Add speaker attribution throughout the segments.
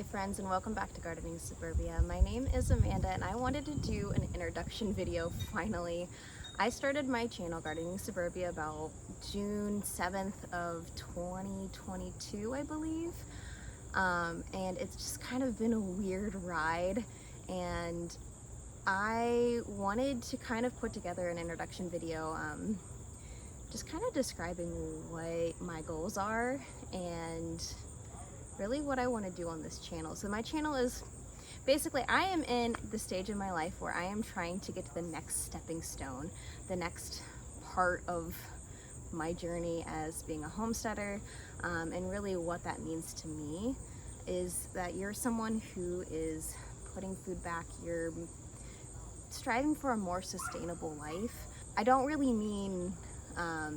Speaker 1: Hi friends, and welcome back to Gardening Suburbia. My name is Amanda and I wanted to do an introduction video finally. I started my channel Gardening Suburbia about June 7th of 2022, I believe. And it's just kind of been a weird ride, and I wanted to kind of put together an introduction video just kind of describing what my goals are and really what I want to do on this channel. So my channel is basically, I am in the stage in my life where I am trying to get to the next stepping stone, the next part of my journey as being a homesteader, and really what that means to me is that you're someone who is putting food back, you're striving for a more sustainable life. I don't really mean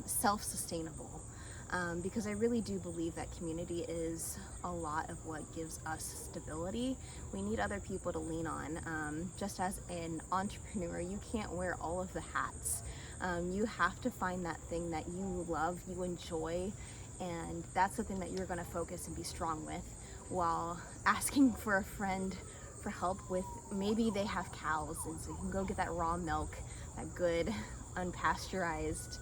Speaker 1: self-sustainable, because I really do believe that community is a lot of what gives us stability. We need other people to lean on. Just as an entrepreneur, you can't wear all of the hats. You have to find that thing that you love, you enjoy, and that's the thing that you're going to focus and be strong with, while asking for a friend for help with, maybe they have cows and so you can go get that raw milk, that good unpasteurized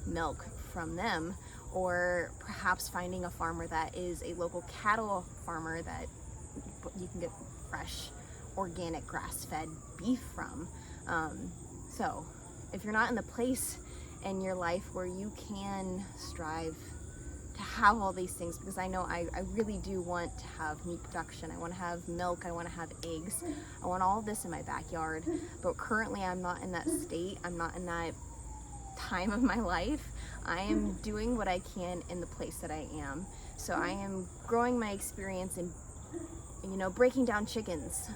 Speaker 1: milk from them, or perhaps finding a farmer that is a local cattle farmer that you can get fresh, organic, grass-fed beef from. So if you're not in the place in your life where you can strive to have all these things, because I know I really do want to have meat production, I want to have milk, I want to have eggs, I want all of this in my backyard, but currently I'm not in that state, I'm not in that time of my life. I am doing what I can in the place that I am. So I am growing my experience in, breaking down chickens.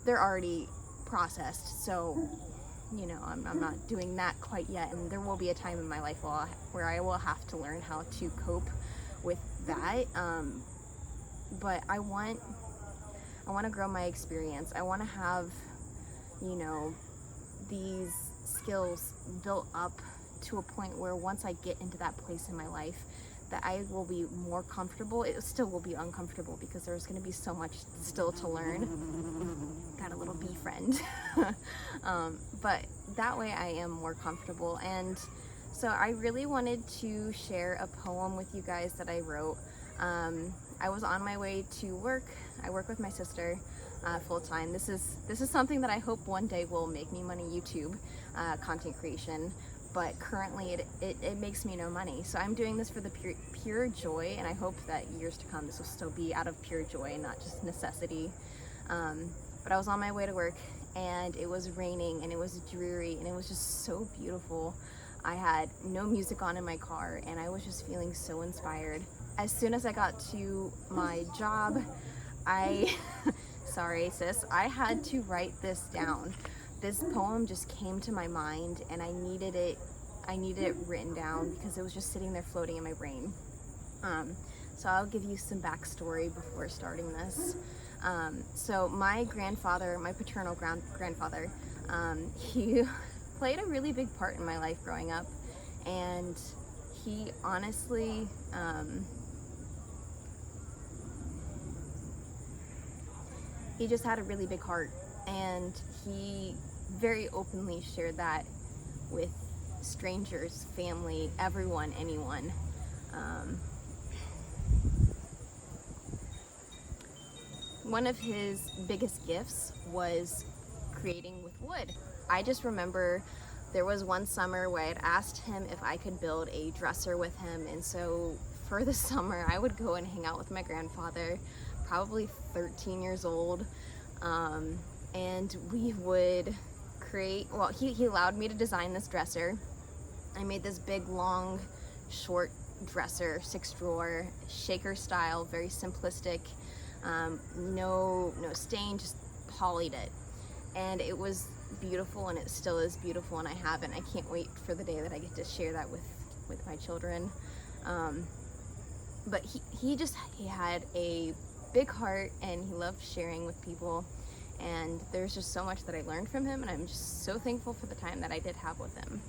Speaker 1: They're already processed, so I'm not doing that quite yet, and there will be a time in my life where I will have to learn how to cope with that. But I want to grow my experience. I want to have these skills built up to a point where once I get into that place in my life, that I will be more comfortable. It still will be uncomfortable because there's going to be so much still to learn. Got a little bee friend. But that way I am more comfortable. And so I really wanted to share a poem with you guys that I wrote. I was on my way to work. I work with my sister full-time. This is something that I hope one day will make me money, YouTube content creation, but currently it makes me no money. So I'm doing this for the pure joy, and I hope that years to come this will still be out of pure joy and not just necessity. But I was on my way to work, and it was raining, and it was dreary, and it was just so beautiful. I had no music on in my car, and I was just feeling so inspired. As soon as I got to my job, sorry sis, I had to write this down. This poem just came to my mind, and I needed it written down because it was just sitting there floating in my brain. So I'll give you some backstory before starting this. So my grandfather, my paternal grandfather, he played a really big part in my life growing up, and he honestly, he just had a really big heart, and he very openly shared that with strangers, family, everyone, anyone. One of his biggest gifts was creating with wood. I just remember there was one summer where I had asked him if I could build a dresser with him, and so for the summer I would go and hang out with my grandfather, probably 13 years old, and we would create, well, he allowed me to design this dresser. I made this big, long, short dresser, 6-drawer, shaker style, very simplistic, no stain, just polyed it. And it was beautiful, and it still is beautiful, and I have it. I can't wait for the day that I get to share that with my children. But he had a big heart, and he loved sharing with people, and there's just so much that I learned from him, and I'm just so thankful for the time that I did have with him.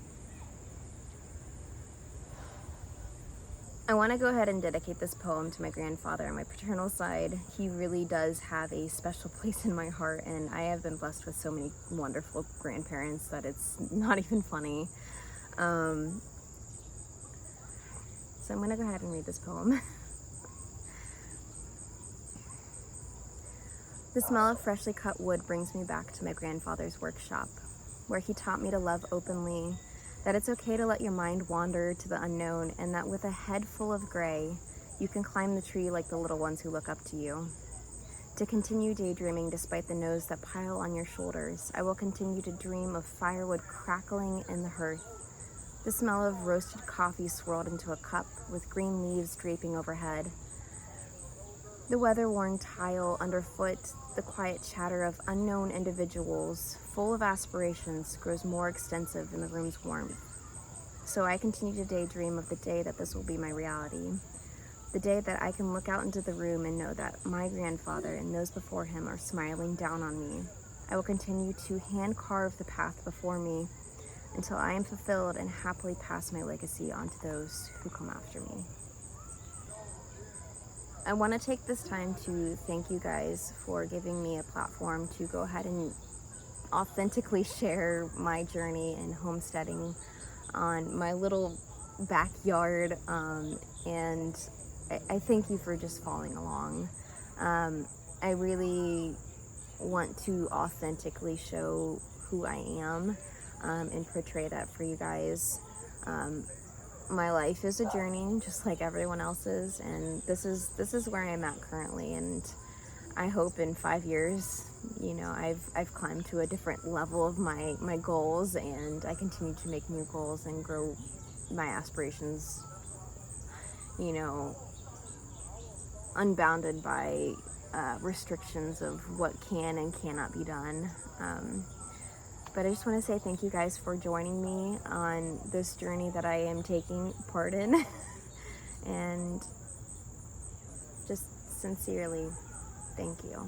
Speaker 1: I want to go ahead and dedicate this poem to my grandfather on my paternal side. He really does have a special place in my heart, and I have been blessed with so many wonderful grandparents that it's not even funny. So I'm going to go ahead and read this poem. The smell of freshly cut wood brings me back to my grandfather's workshop, where he taught me to love openly, that it's okay to let your mind wander to the unknown, and that with a head full of gray, you can climb the tree like the little ones who look up to you. To continue daydreaming despite the no's that pile on your shoulders, I will continue to dream of firewood crackling in the hearth, the smell of roasted coffee swirled into a cup with green leaves draping overhead, the weather-worn tile underfoot, the quiet chatter of unknown individuals, full of aspirations, grows more extensive in the room's warmth. So I continue to daydream of the day that this will be my reality. The day that I can look out into the room and know that my grandfather and those before him are smiling down on me. I will continue to hand-carve the path before me until I am fulfilled and happily pass my legacy on to those who come after me. I want to take this time to thank you guys for giving me a platform to go ahead and authentically share my journey in homesteading on my little backyard, and I thank you for just following along. I really want to authentically show who I am and portray that for you guys. My life is a journey just like everyone else's, and this is where I am at currently, and I hope in 5 years, you know, I've climbed to a different level of my goals, and I continue to make new goals and grow my aspirations, you know, unbounded by restrictions of what can and cannot be done. But I just want to say thank you guys for joining me on this journey that I am taking part in. And just sincerely, thank you.